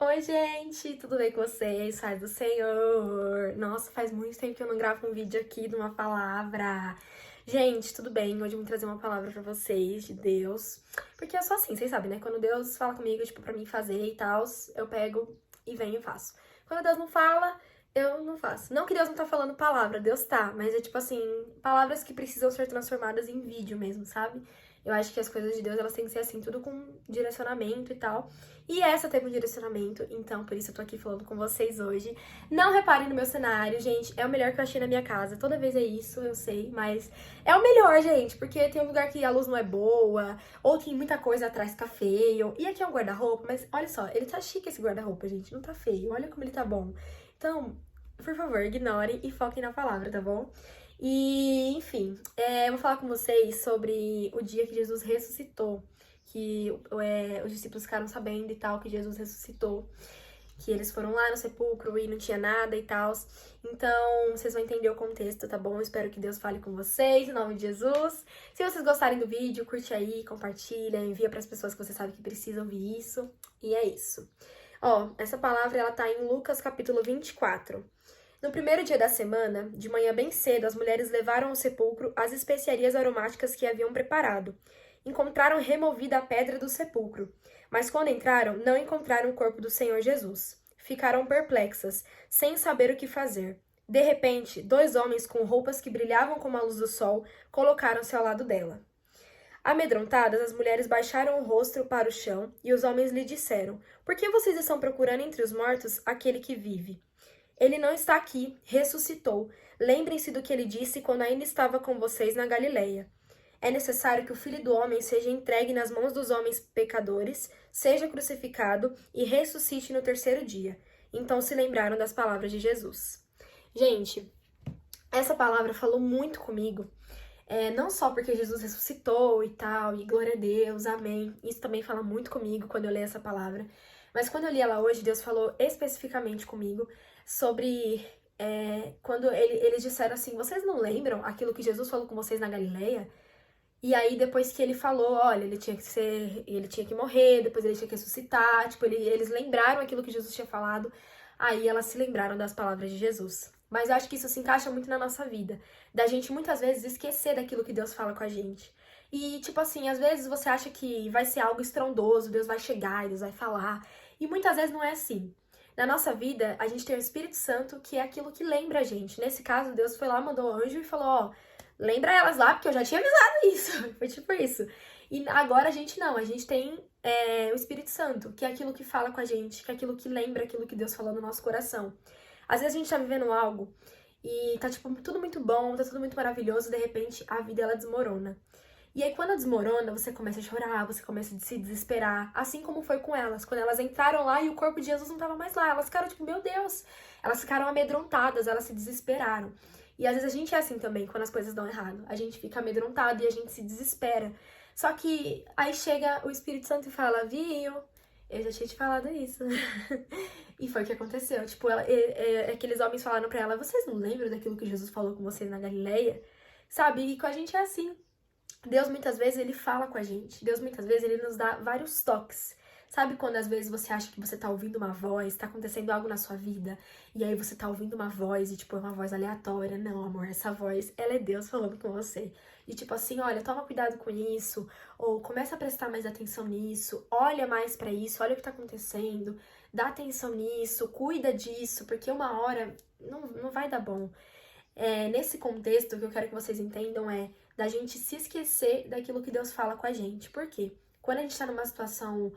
Oi, gente, tudo bem com vocês? Faz do Senhor. Nossa, faz muito tempo que eu não gravo um vídeo aqui de uma palavra. Gente, tudo bem? Hoje eu vim trazer uma palavra pra vocês de Deus. Porque eu sou assim, vocês sabem, né? Quando Deus fala comigo, tipo, pra mim fazer e tal, eu pego e venho e faço. Quando Deus não fala, eu não faço. Não que Deus não tá falando palavra, Deus tá, mas é tipo assim, palavras que precisam ser transformadas em vídeo mesmo, sabe? Eu acho que as coisas de Deus, elas têm que ser assim, tudo com direcionamento e tal. E essa teve um direcionamento, então por isso eu tô aqui falando com vocês hoje. Não reparem no meu cenário, gente, é o melhor que eu achei na minha casa. Toda vez é isso, eu sei, mas é o melhor, gente, porque tem um lugar que a luz não é boa, ou tem muita coisa atrás que tá feio. E aqui é um guarda-roupa, mas olha só, ele tá chique esse guarda-roupa, gente, não tá feio. Olha como ele tá bom. Então, por favor, ignorem e foquem na palavra, tá bom? E, enfim, eu vou falar com vocês sobre o dia que Jesus ressuscitou, que os discípulos ficaram sabendo e tal, que Jesus ressuscitou, que eles foram lá no sepulcro e não tinha nada e tal. Então, vocês vão entender o contexto, tá bom? Espero que Deus fale com vocês, em nome de Jesus. Se vocês gostarem do vídeo, curte aí, compartilha, envia para as pessoas que você sabe que precisam ouvir isso. E é isso. Ó, essa palavra, ela tá em Lucas capítulo 24. No primeiro dia da semana, de manhã bem cedo, as mulheres levaram ao sepulcro as especiarias aromáticas que haviam preparado. Encontraram removida a pedra do sepulcro, mas quando entraram, não encontraram o corpo do Senhor Jesus. Ficaram perplexas, sem saber o que fazer. De repente, dois homens com roupas que brilhavam como a luz do sol colocaram-se ao lado dela. Amedrontadas, as mulheres baixaram o rosto para o chão e os homens lhe disseram: Por que vocês estão procurando entre os mortos aquele que vive? Ele não está aqui, ressuscitou. Lembrem-se do que ele disse quando ainda estava com vocês na Galileia. É necessário que o Filho do Homem seja entregue nas mãos dos homens pecadores, seja crucificado e ressuscite no terceiro dia. Então se lembraram das palavras de Jesus. Gente, essa palavra falou muito comigo. Não só porque Jesus ressuscitou e tal, e glória a Deus, amém. Isso também fala muito comigo quando eu leio essa palavra. Mas quando eu li ela hoje, Deus falou especificamente comigo sobre quando eles disseram assim: vocês não lembram aquilo que Jesus falou com vocês na Galileia? E aí, depois que ele falou, olha, ele tinha que morrer, depois ele tinha que ressuscitar, tipo, eles lembraram aquilo que Jesus tinha falado, aí elas se lembraram das palavras de Jesus. Mas eu acho que isso se encaixa muito na nossa vida, da gente muitas vezes esquecer daquilo que Deus fala com a gente. E, tipo assim, às vezes você acha que vai ser algo estrondoso, Deus vai chegar, Deus vai falar, e muitas vezes não é assim. Na nossa vida, a gente tem o Espírito Santo, que é aquilo que lembra a gente. Nesse caso, Deus foi lá, mandou o anjo e falou, ó, lembra elas lá, porque eu já tinha avisado isso. Foi tipo isso. E agora a gente não, a gente tem o Espírito Santo, que é aquilo que fala com a gente, que é aquilo que lembra aquilo que Deus falou no nosso coração. Às vezes a gente tá vivendo algo e tá, tipo, tudo muito bom, tá tudo muito maravilhoso, e de repente a vida ela desmorona. E aí, quando desmorona, você começa a chorar, você começa a se desesperar. Assim como foi com elas. Quando elas entraram lá e o corpo de Jesus não tava mais lá. Elas ficaram tipo, meu Deus. Elas ficaram amedrontadas, elas se desesperaram. E às vezes a gente é assim também, quando as coisas dão errado. A gente fica amedrontado e a gente se desespera. Só que aí chega o Espírito Santo e fala, viu? Eu já tinha te falado isso. E foi o que aconteceu. Tipo, aqueles homens falaram pra ela, vocês não lembram daquilo que Jesus falou com vocês na Galileia? Sabe? E com a gente é assim. Deus muitas vezes ele fala com a gente. Deus muitas vezes ele nos dá vários toques. Sabe quando às vezes você acha que você tá ouvindo uma voz, tá acontecendo algo na sua vida, e aí você tá ouvindo uma voz e tipo é uma voz aleatória. Não, amor, essa voz, ela é Deus falando com você. E tipo assim, olha, toma cuidado com isso, ou começa a prestar mais atenção nisso, olha mais pra isso, olha o que tá acontecendo, dá atenção nisso, cuida disso, porque uma hora não vai dar bom. Nesse contexto, o que eu quero que vocês entendam é da gente se esquecer daquilo que Deus fala com a gente. Por quê? Quando a gente tá numa situação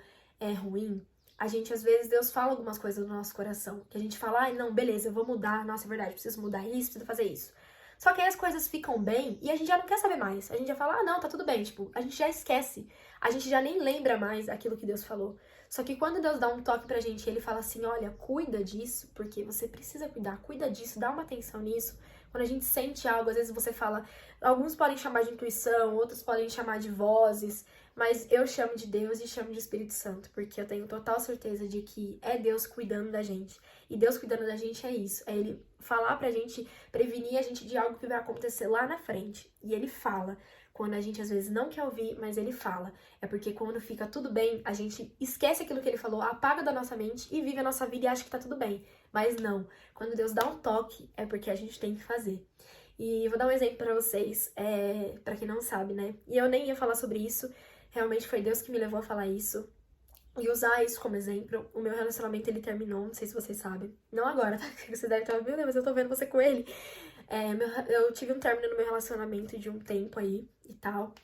ruim, a gente, às vezes, Deus fala algumas coisas no nosso coração. Que a gente fala, ai, não, beleza, eu vou mudar. Nossa, é verdade, preciso mudar isso, preciso fazer isso. Só que aí as coisas ficam bem e a gente já não quer saber mais. A gente já fala, ah, não, tá tudo bem. Tipo, a gente já esquece. A gente já nem lembra mais aquilo que Deus falou. Só que quando Deus dá um toque pra gente, ele fala assim, olha, cuida disso, porque você precisa cuidar, cuida disso, dá uma atenção nisso. Quando a gente sente algo, às vezes você fala, alguns podem chamar de intuição, outros podem chamar de vozes, mas eu chamo de Deus e chamo de Espírito Santo, porque eu tenho total certeza de que é Deus cuidando da gente. E Deus cuidando da gente é isso, é Ele falar pra gente, prevenir a gente de algo que vai acontecer lá na frente. E Ele fala. Quando a gente às vezes não quer ouvir, mas ele fala. É porque quando fica tudo bem, a gente esquece aquilo que ele falou, apaga da nossa mente e vive a nossa vida e acha que tá tudo bem. Mas não. Quando Deus dá um toque, é porque a gente tem que fazer. E vou dar um exemplo pra vocês, pra quem não sabe, né? E eu nem ia falar sobre isso, realmente foi Deus que me levou a falar isso. E usar isso como exemplo. O meu relacionamento, ele terminou, não sei se vocês sabem. Não agora, tá? Você deve estar, meu Deus, mas eu tô vendo você com ele. Eu tive um término no meu relacionamento de um tempo aí e tal.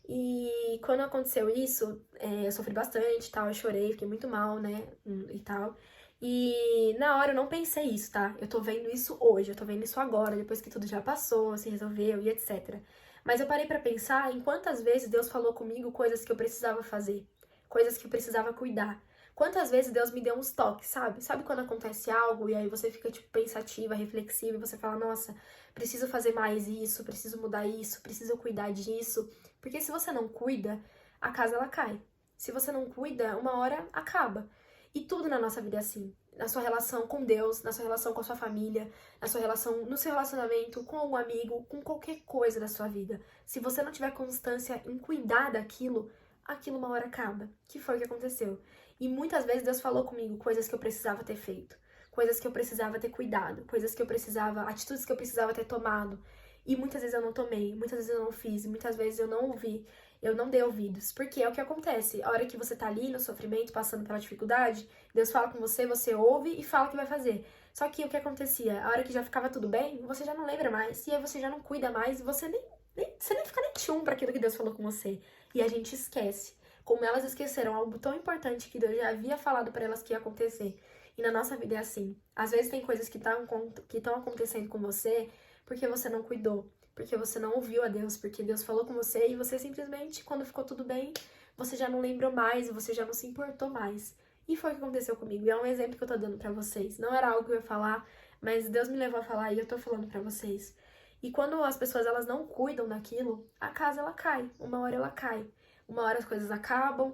E quando aconteceu isso, eu sofri bastante e tal, eu chorei, fiquei muito mal, né, e tal. E na hora eu não pensei isso, tá? Eu tô vendo isso hoje, eu tô vendo isso agora, depois que tudo já passou, se resolveu e etc. Mas eu parei pra pensar em quantas vezes Deus falou comigo coisas que eu precisava fazer, coisas que eu precisava cuidar. Quantas vezes Deus me deu uns toques, sabe? Sabe quando acontece algo e aí você fica, tipo, pensativa, reflexiva e você fala, nossa, preciso fazer mais isso, preciso mudar isso, preciso cuidar disso. Porque se você não cuida, a casa ela cai. Se você não cuida, uma hora acaba. E tudo na nossa vida é assim. Na sua relação com Deus, na sua relação com a sua família, na sua relação, no seu relacionamento com um amigo, com qualquer coisa da sua vida. Se você não tiver constância em cuidar daquilo, aquilo uma hora acaba. Que foi o que aconteceu. E muitas vezes Deus falou comigo coisas que eu precisava ter feito, coisas que eu precisava ter cuidado, coisas que eu precisava, atitudes que eu precisava ter tomado. E muitas vezes eu não tomei, muitas vezes eu não fiz, muitas vezes eu não ouvi, eu não dei ouvidos. Porque é o que acontece. A hora que você tá ali no sofrimento, passando pela dificuldade, Deus fala com você, você ouve e fala o que vai fazer. Só que o que acontecia? A hora que já ficava tudo bem, você já não lembra mais, e aí você já não cuida mais, e você você nem fica nem tchum pra aquilo que Deus falou com você. E a gente esquece. Como elas esqueceram algo tão importante que Deus já havia falado pra elas que ia acontecer. E na nossa vida é assim. Às vezes tem coisas que estão acontecendo com você porque você não cuidou, porque você não ouviu a Deus, porque Deus falou com você e você simplesmente, quando ficou tudo bem, você já não lembrou mais, você já não se importou mais. E foi o que aconteceu comigo. E é um exemplo que eu tô dando pra vocês. Não era algo que eu ia falar, mas Deus me levou a falar e eu tô falando pra vocês. E quando as pessoas elas não cuidam daquilo, a casa ela cai, uma hora ela cai. Uma hora as coisas acabam,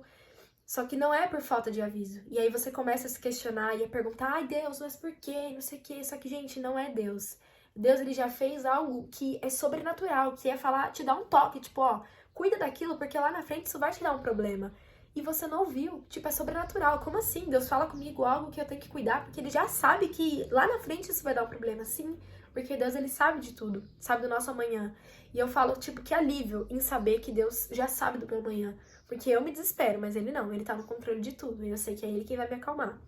só que não é por falta de aviso. E aí você começa a se questionar e a perguntar, ai Deus, mas por quê? Não sei o quê. Só que, gente, não é Deus. Deus, ele já fez algo que é sobrenatural, que é falar, te dar um toque, tipo, ó, cuida daquilo, porque lá na frente isso vai te dar um problema. E você não ouviu, tipo, é sobrenatural. Como assim? Deus fala comigo algo que eu tenho que cuidar, porque ele já sabe que lá na frente isso vai dar um problema. Sim, porque Deus, ele sabe de tudo, sabe do nosso amanhã. E eu falo, tipo, que alívio em saber que Deus já sabe do meu amanhã. Porque eu me desespero, mas ele não, ele tá no controle de tudo. E eu sei que é ele quem vai me acalmar.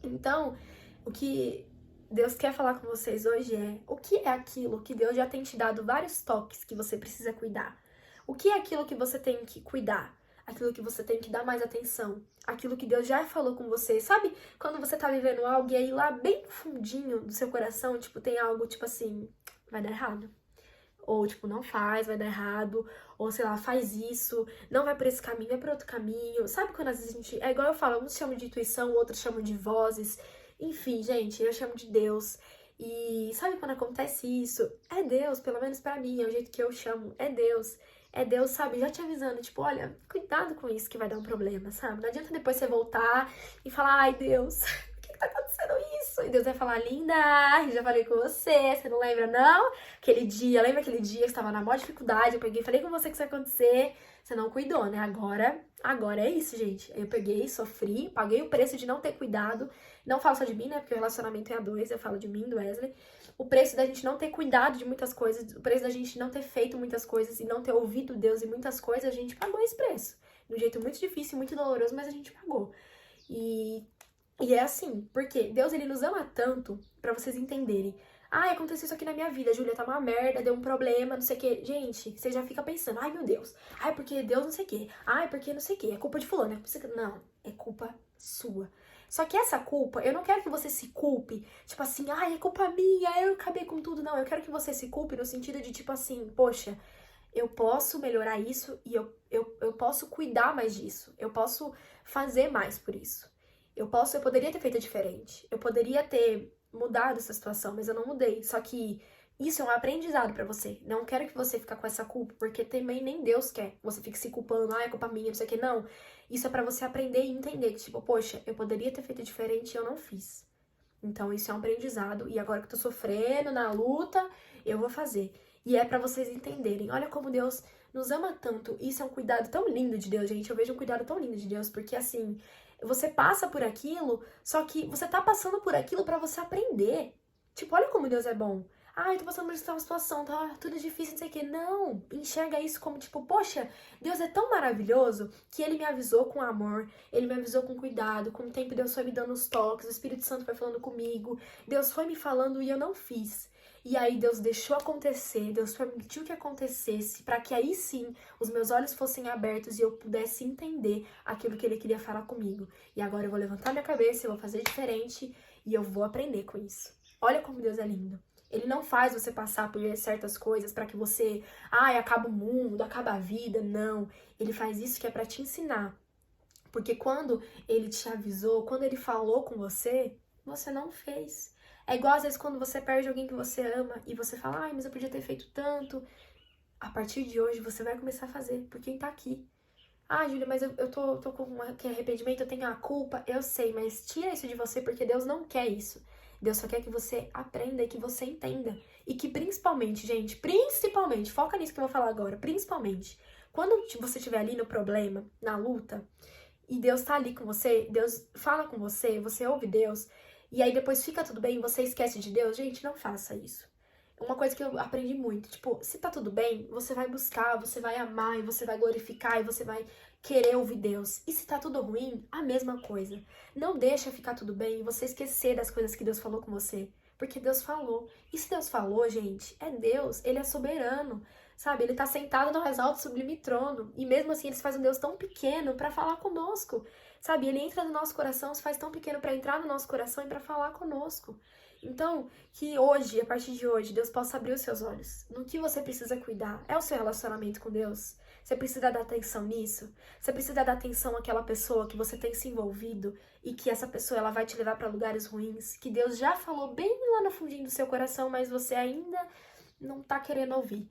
Então, o que Deus quer falar com vocês hoje é o que é aquilo que Deus já tem te dado vários toques que você precisa cuidar? O que é aquilo que você tem que cuidar? Aquilo que você tem que dar mais atenção? Aquilo que Deus já falou com você? Sabe quando você tá vivendo algo e aí lá bem no fundinho do seu coração, tipo, tem algo tipo assim, vai dar errado? Ou, tipo, não faz, vai dar errado. Ou, sei lá, faz isso, não vai por esse caminho, vai por outro caminho. Sabe quando às vezes a gente... É igual eu falo, uns chamam de intuição, outros chamam de vozes. Enfim, gente, eu chamo de Deus. E sabe quando acontece isso? É Deus, pelo menos pra mim, é o jeito que eu chamo. É Deus. É Deus, sabe, já te avisando, tipo, olha, cuidado com isso que vai dar um problema, sabe? Não adianta depois você voltar e falar, ai, Deus, por que tá acontecendo isso? E Deus vai falar, linda, já falei com você não lembra, não? Aquele dia, lembra aquele dia que você tava na maior dificuldade, eu peguei e falei com você que isso ia acontecer, você não cuidou, né? Agora é isso, gente. Eu peguei, sofri, paguei o preço de não ter cuidado. Não falo só de mim, né? Porque o relacionamento é a dois, eu falo de mim, do Wesley. O preço da gente não ter cuidado de muitas coisas, o preço da gente não ter feito muitas coisas e não ter ouvido Deus em muitas coisas, a gente pagou esse preço. De um jeito muito difícil, muito doloroso, mas a gente pagou. E é assim, porque Deus, ele nos ama tanto, pra vocês entenderem. Ai, aconteceu isso aqui na minha vida, Júlia, tá uma merda, deu um problema, não sei o quê. Gente, você já fica pensando, ai meu Deus, ai porque Deus não sei o quê, ai porque não sei o quê, é culpa de fulano, não, é culpa sua. Só que essa culpa, eu não quero que você se culpe, tipo assim, ai, é culpa minha, eu acabei com tudo, não. Eu quero que você se culpe no sentido de, tipo assim, poxa, eu posso melhorar isso e eu posso cuidar mais disso, eu posso fazer mais por isso. Eu poderia ter feito diferente, eu poderia ter mudado essa situação, mas eu não mudei. Só que isso é um aprendizado pra você. Não quero que você fique com essa culpa, porque também nem Deus quer que você fique se culpando, ah, é culpa minha, não sei o que, não. Isso é pra você aprender e entender que, tipo, poxa, eu poderia ter feito diferente e eu não fiz. Então, isso é um aprendizado, e agora que eu tô sofrendo na luta, eu vou fazer. E é pra vocês entenderem. Olha como Deus nos ama tanto. Isso é um cuidado tão lindo de Deus, gente. Eu vejo um cuidado tão lindo de Deus, porque assim, você passa por aquilo, só que você tá passando por aquilo pra você aprender. Tipo, olha como Deus é bom. Ah, eu tô passando por essa situação, tá tudo difícil, não sei o quê. Não, enxerga isso como tipo, poxa, Deus é tão maravilhoso que Ele me avisou com amor, Ele me avisou com cuidado, com o tempo Deus foi me dando os toques, o Espírito Santo foi falando comigo, Deus foi me falando e eu não fiz. E aí Deus deixou acontecer, Deus permitiu que acontecesse, para que aí sim os meus olhos fossem abertos e eu pudesse entender aquilo que Ele queria falar comigo. E agora eu vou levantar minha cabeça, eu vou fazer diferente e eu vou aprender com isso. Olha como Deus é lindo. Ele não faz você passar por certas coisas para que você, acaba o mundo, acaba a vida. Não. Ele faz isso que é para te ensinar. Porque quando ele te avisou, quando ele falou com você, você não fez. É igual às vezes quando você perde alguém que você ama e você fala, mas eu podia ter feito tanto. A partir de hoje você vai começar a fazer por quem tá aqui. Júlia, mas eu tô com arrependimento, eu tenho a culpa. Eu sei, mas tira isso de você porque Deus não quer isso. Deus só quer que você aprenda e que você entenda. E que principalmente, gente, principalmente, foca nisso que eu vou falar agora, principalmente, quando você estiver ali no problema, na luta, e Deus tá ali com você, Deus fala com você, você ouve Deus, e aí depois fica tudo bem, você esquece de Deus, gente, não faça isso. Uma coisa que eu aprendi muito, tipo, se tá tudo bem, você vai buscar, você vai amar, e você vai glorificar, e você vai querer ouvir Deus. E se tá tudo ruim, a mesma coisa. Não deixa ficar tudo bem e você esquecer das coisas que Deus falou com você. Porque Deus falou. E se Deus falou, gente, é Deus, Ele é soberano, sabe? Ele tá sentado no mais alto sublime trono. E mesmo assim, Ele se faz um Deus tão pequeno pra falar conosco, sabe? Ele entra no nosso coração, se faz tão pequeno pra entrar no nosso coração e pra falar conosco. Então, que hoje, a partir de hoje, Deus possa abrir os seus olhos no que você precisa cuidar. É o seu relacionamento com Deus? Você precisa dar atenção nisso? Você precisa dar atenção àquela pessoa que você tem se envolvido e que essa pessoa ela vai te levar para lugares ruins, que Deus já falou bem lá no fundinho do seu coração, mas você ainda não tá querendo ouvir.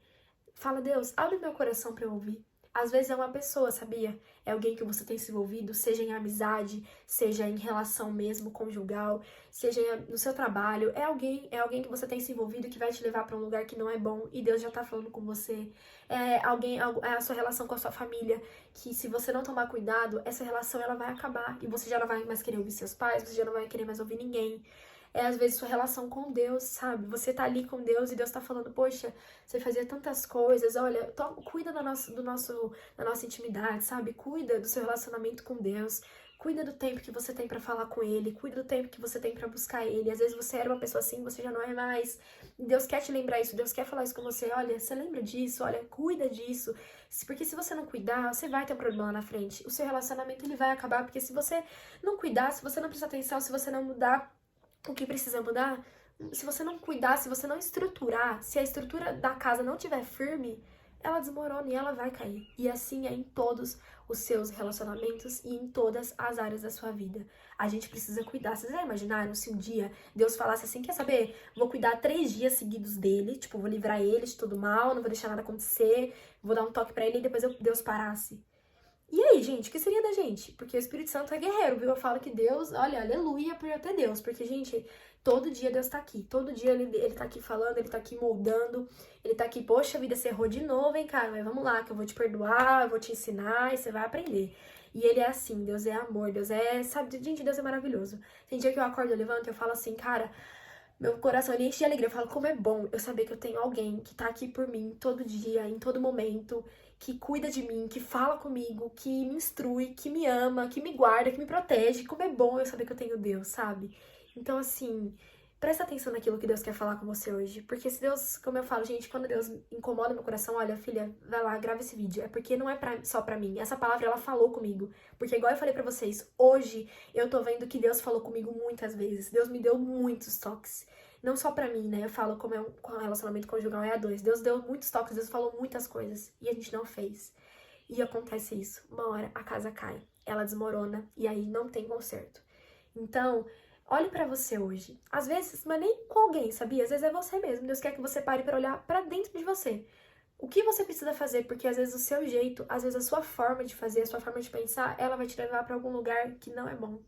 Fala, Deus, abre meu coração para eu ouvir. Às vezes é uma pessoa, sabia? É alguém que você tem se envolvido, seja em amizade, seja em relação mesmo conjugal, seja no seu trabalho. É alguém que você tem se envolvido que vai te levar para um lugar que não é bom e Deus já tá falando com você. É a sua relação com a sua família, que se você não tomar cuidado, essa relação ela vai acabar e você já não vai mais querer ouvir seus pais, você já não vai querer mais ouvir ninguém. É às vezes sua relação com Deus, sabe? Você tá ali com Deus e Deus tá falando, poxa, você fazia tantas coisas, olha, cuida da nossa intimidade, sabe? Cuida do seu relacionamento com Deus, cuida do tempo que você tem pra falar com Ele, cuida do tempo que você tem pra buscar Ele. Às vezes você era uma pessoa assim, você já não é mais. Deus quer te lembrar isso, Deus quer falar isso com você, olha, você lembra disso, olha, cuida disso. Porque se você não cuidar, você vai ter um problema lá na frente. O seu relacionamento ele vai acabar, porque se você não cuidar, se você não prestar atenção, se você não mudar o que precisa mudar, se você não cuidar, se você não estruturar, se a estrutura da casa não estiver firme, ela desmorona e ela vai cair. E assim é em todos os seus relacionamentos e em todas as áreas da sua vida. A gente precisa cuidar. Vocês já imaginaram se um dia Deus falasse assim, quer saber? Vou cuidar 3 dias seguidos dele, tipo, vou livrar ele de todo mal, não vou deixar nada acontecer, vou dar um toque pra ele e depois Deus parasse. E aí, gente, o que seria da gente? Porque o Espírito Santo é guerreiro, viu? Eu falo que Deus, olha, aleluia por eu ter Deus. Porque, gente, todo dia Deus tá aqui. Todo dia ele tá aqui falando, ele tá aqui moldando. Ele tá aqui, poxa vida, você errou de novo, hein, cara? Mas vamos lá, que eu vou te perdoar, eu vou te ensinar e você vai aprender. E ele é assim, Deus é amor, Deus é, sabe, gente, Deus é maravilhoso. Tem dia que eu acordo, eu levanto e eu falo assim, cara, meu coração ele enche de alegria. Eu falo, como é bom eu saber que eu tenho alguém que tá aqui por mim todo dia, em todo momento, que cuida de mim, que fala comigo, que me instrui, que me ama, que me guarda, que me protege. Como é bom eu saber que eu tenho Deus, sabe? Então, assim, presta atenção naquilo que Deus quer falar com você hoje. Porque se Deus, como eu falo, gente, quando Deus incomoda meu coração, olha, filha, vai lá, grava esse vídeo. É porque não é só pra mim. Essa palavra, ela falou comigo. Porque igual eu falei pra vocês, hoje eu tô vendo que Deus falou comigo muitas vezes. Deus me deu muitos toques. Não só pra mim, né? Eu falo como com um relacionamento conjugal é a dois. Deus deu muitos toques, Deus falou muitas coisas. E a gente não fez. E acontece isso. Uma hora a casa cai. Ela desmorona e aí não tem conserto. Então, olhe pra você hoje. Às vezes, mas nem com alguém, sabia? Às vezes é você mesmo. Deus quer que você pare pra olhar pra dentro de você. O que você precisa fazer? Porque às vezes o seu jeito, às vezes a sua forma de fazer, a sua forma de pensar, ela vai te levar pra algum lugar que não é bom.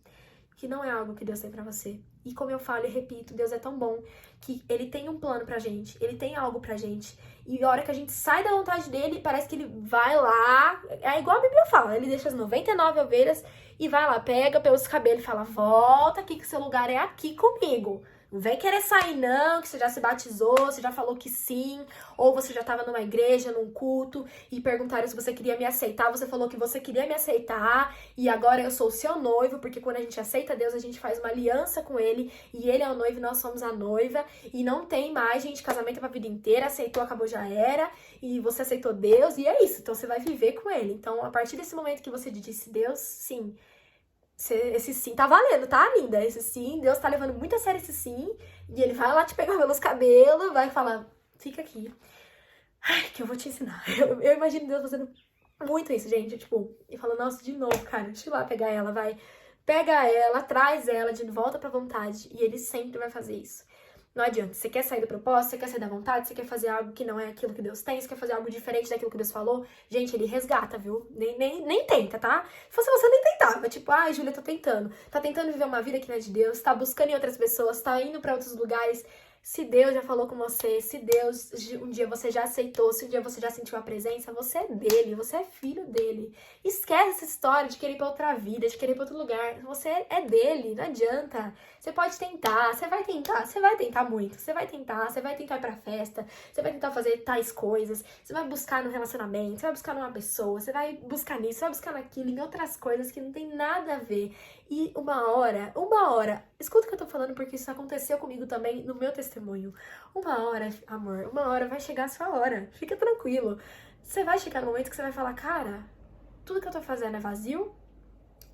que não é algo que Deus tem pra você. E como eu falo e repito, Deus é tão bom que Ele tem um plano pra gente, Ele tem algo pra gente. E a hora que a gente sai da vontade dele, parece que Ele vai lá, é igual a Bíblia fala, Ele deixa as 99 ovelhas e vai lá, pega pelos cabelos e fala, volta aqui que seu lugar é aqui comigo. Não vem querer sair não, que você já se batizou, você já falou que sim, ou você já estava numa igreja, num culto, e perguntaram se você queria me aceitar, você falou que você queria me aceitar, e agora eu sou o seu noivo, porque quando a gente aceita Deus, a gente faz uma aliança com Ele, e Ele é o noivo e nós somos a noiva, e não tem mais, gente, casamento é pra vida inteira, aceitou, acabou, já era, e você aceitou Deus, e é isso, então você vai viver com Ele. Então, a partir desse momento que você disse Deus, sim, esse sim tá valendo, tá, linda? Esse sim, Deus tá levando muito a sério esse sim. E ele vai lá te pegar pelos cabelos, vai falar, fica aqui. Ai, que eu vou te ensinar. Eu imagino Deus fazendo muito isso, gente. Tipo, e falando, nossa, de novo, cara, deixa eu ir lá pegar ela, vai. Pega ela, traz ela de volta pra vontade. E ele sempre vai fazer isso. Não adianta. Você quer sair do propósito, você quer sair da vontade, você quer fazer algo que não é aquilo que Deus tem, você quer fazer algo diferente daquilo que Deus falou. Gente, ele resgata, viu? Nem tenta, tá? Se fosse você, nem tentava. Tipo, ai, Júlia, tô tentando. Tá tentando viver uma vida que não é de Deus, tá buscando em outras pessoas, tá indo pra outros lugares. Se Deus já falou com você, se Deus um dia você já aceitou, se um dia você já sentiu a presença, você é dele, você é filho dele. Esquece essa história de querer ir pra outra vida, de querer ir pra outro lugar. Você é dele, não adianta. Você pode tentar, você vai tentar muito. Você vai tentar ir pra festa, você vai tentar fazer tais coisas, você vai buscar no relacionamento, você vai buscar numa pessoa, você vai buscar nisso, você vai buscar naquilo, em outras coisas que não tem nada a ver. E uma hora, escuta o que eu tô falando porque isso aconteceu comigo também no meu testemunho. Uma hora, amor, uma hora vai chegar a sua hora. Fica tranquilo. Você vai chegar no momento que você vai falar, cara, tudo que eu tô fazendo é vazio,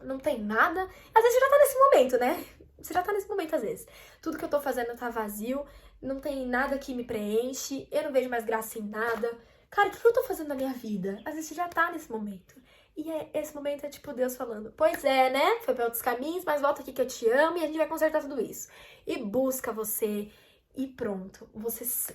não tem nada. Às vezes você já tá nesse momento, né? Você já tá nesse momento às vezes. Tudo que eu tô fazendo tá vazio, não tem nada que me preenche, eu não vejo mais graça em nada. Cara, o que eu tô fazendo na minha vida? Às vezes você já tá nesse momento. E esse momento é tipo Deus falando, pois é, né? Foi pra outros caminhos, mas volta aqui que eu te amo e a gente vai consertar tudo isso. E busca você e pronto.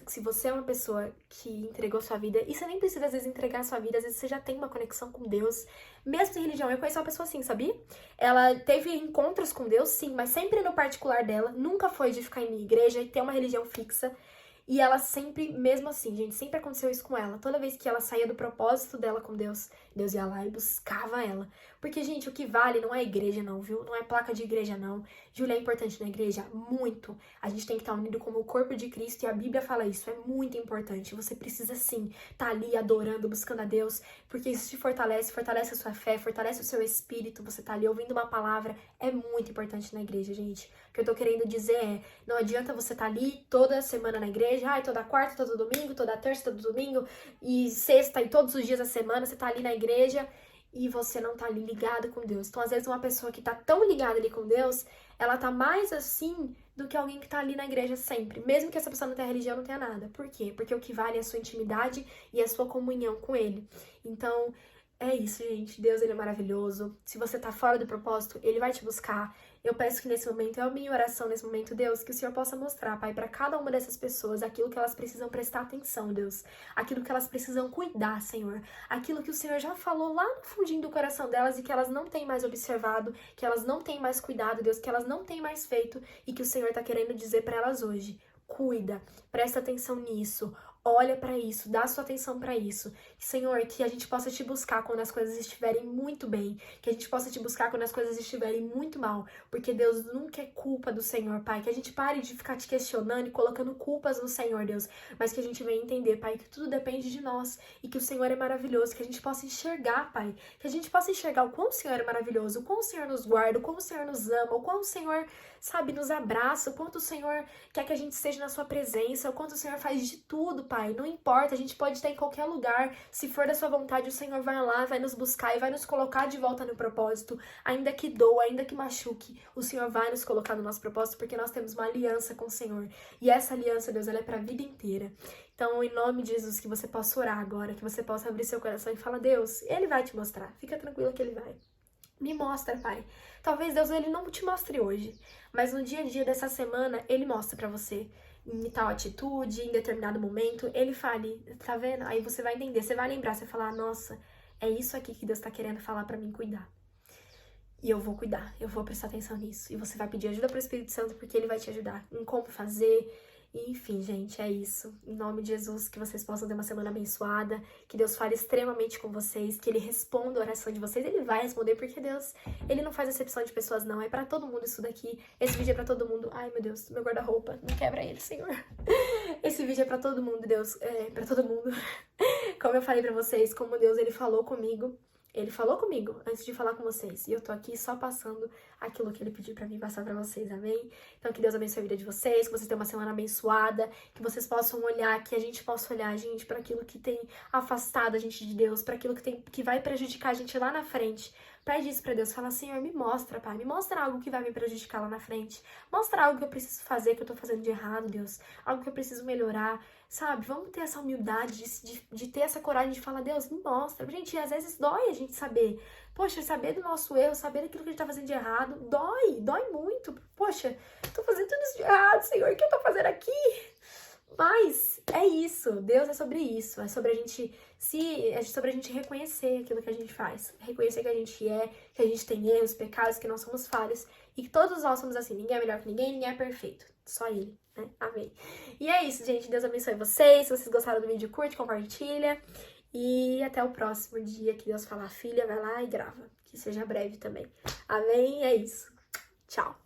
Se você é uma pessoa que entregou sua vida, e você nem precisa às vezes entregar sua vida, às vezes você já tem uma conexão com Deus, mesmo sem religião. Eu conheci uma pessoa assim, sabia? Ela teve encontros com Deus, sim, mas sempre no particular dela, nunca foi de ficar em igreja e ter uma religião fixa. E ela sempre, mesmo assim, gente, sempre aconteceu isso com ela. Toda vez que ela saía do propósito dela com Deus, Deus ia lá e buscava ela. Porque, gente, o que vale não é igreja não, viu? Não é placa de igreja não. Júlia, é importante na igreja? Muito. A gente tem que estar unido como o corpo de Cristo e a Bíblia fala isso. É muito importante. Você precisa, sim, estar ali adorando, buscando a Deus, porque isso te fortalece, fortalece a sua fé, fortalece o seu espírito. Você tá ali ouvindo uma palavra. É muito importante na igreja, gente. O que eu tô querendo dizer é, não adianta você estar ali toda semana na igreja, ai, toda quarta, todo domingo, toda terça, todo domingo, e sexta, e todos os dias da semana, você tá ali na igreja e você não tá ali ligado com Deus. Então, às vezes, uma pessoa que tá tão ligada ali com Deus, ela tá mais assim do que alguém que tá ali na igreja sempre. Mesmo que essa pessoa não tenha religião, não tenha nada. Por quê? Porque o que vale é a sua intimidade e a sua comunhão com Ele. Então, é isso, gente. Deus, Ele é maravilhoso. Se você tá fora do propósito, Ele vai te buscar. Eu peço que nesse momento, é a minha oração nesse momento, Deus, que o Senhor possa mostrar, Pai, para cada uma dessas pessoas aquilo que elas precisam prestar atenção, Deus. Aquilo que elas precisam cuidar, Senhor. Aquilo que o Senhor já falou lá no fundinho do coração delas e que elas não têm mais observado, que elas não têm mais cuidado, Deus, que elas não têm mais feito e que o Senhor tá querendo dizer para elas hoje. Cuida, presta atenção nisso. Olha pra isso, dá sua atenção pra isso. Senhor, que a gente possa te buscar quando as coisas estiverem muito bem, que a gente possa te buscar quando as coisas estiverem muito mal, porque Deus nunca é culpa do Senhor, Pai. Que a gente pare de ficar te questionando e colocando culpas no Senhor, Deus, mas que a gente venha entender, Pai, que tudo depende de nós e que o Senhor é maravilhoso, que a gente possa enxergar, Pai, que a gente possa enxergar o quão o Senhor é maravilhoso, o quão o Senhor nos guarda, o quão o Senhor nos ama, o quão o Senhor, sabe, nos abraça, o quanto o Senhor quer que a gente esteja na sua presença, o quanto o Senhor faz de tudo, Pai. Não importa, a gente pode estar em qualquer lugar. Se for da sua vontade, o Senhor vai lá, vai nos buscar e vai nos colocar de volta no propósito. Ainda que doa, ainda que machuque, o Senhor vai nos colocar no nosso propósito, porque nós temos uma aliança com o Senhor. E essa aliança, Deus, ela é para a vida inteira. Então, em nome de Jesus, que você possa orar agora, que você possa abrir seu coração e falar, Deus, Ele vai te mostrar. Fica tranquilo que Ele vai. Me mostra, Pai. Talvez Deus, Ele não te mostre hoje, mas no dia a dia dessa semana, Ele mostra pra você. Em tal atitude, em determinado momento, Ele fale, tá vendo? Aí você vai entender, você vai lembrar, você vai falar, nossa, é isso aqui que Deus tá querendo falar pra mim cuidar. E eu vou cuidar, eu vou prestar atenção nisso. E você vai pedir ajuda pro Espírito Santo, porque ele vai te ajudar em como fazer. E, enfim, gente, é isso. Em nome de Jesus, que vocês possam ter uma semana abençoada, que Deus fale extremamente com vocês, que Ele responda a oração de vocês. Ele vai responder, porque Deus, Ele não faz exceção de pessoas, não. É pra todo mundo isso daqui. Esse vídeo é pra todo mundo. Ai, meu Deus, meu guarda-roupa, não quebra ele, Senhor. Esse vídeo é pra todo mundo, Deus. É pra todo mundo. Como eu falei pra vocês, como Deus, Ele falou comigo. Ele falou comigo antes de falar com vocês. E eu tô aqui só passando aquilo que ele pediu pra mim passar pra vocês, amém? Então que Deus abençoe a vida de vocês, que vocês tenham uma semana abençoada, que vocês possam olhar, que a gente possa olhar, gente, pra aquilo que tem afastado a gente de Deus, pra aquilo que vai prejudicar a gente lá na frente. Pede isso pra Deus, fala, Senhor, me mostra, Pai, me mostra algo que vai me prejudicar lá na frente. Mostra algo que eu preciso fazer, que eu tô fazendo de errado, Deus. Algo que eu preciso melhorar, sabe? Vamos ter essa humildade de ter essa coragem de falar, Deus, me mostra. Gente, às vezes dói a gente saber. Poxa, saber do nosso erro, saber daquilo que a gente tá fazendo de errado, dói muito. Poxa, tô fazendo tudo isso de errado, Senhor, o que eu tô fazendo aqui? Mas é isso, Deus é sobre isso, é sobre a gente sobre a gente reconhecer aquilo que a gente faz, reconhecer que a gente que a gente tem erros, pecados, que nós somos falhos e que todos nós somos assim, ninguém é melhor que ninguém é perfeito, só Ele, né? Amém. E é isso, gente, Deus abençoe vocês, se vocês gostaram do vídeo, curte, compartilha e até o próximo dia que Deus falar, filha, vai lá e grava, que seja breve também. Amém, é isso, tchau.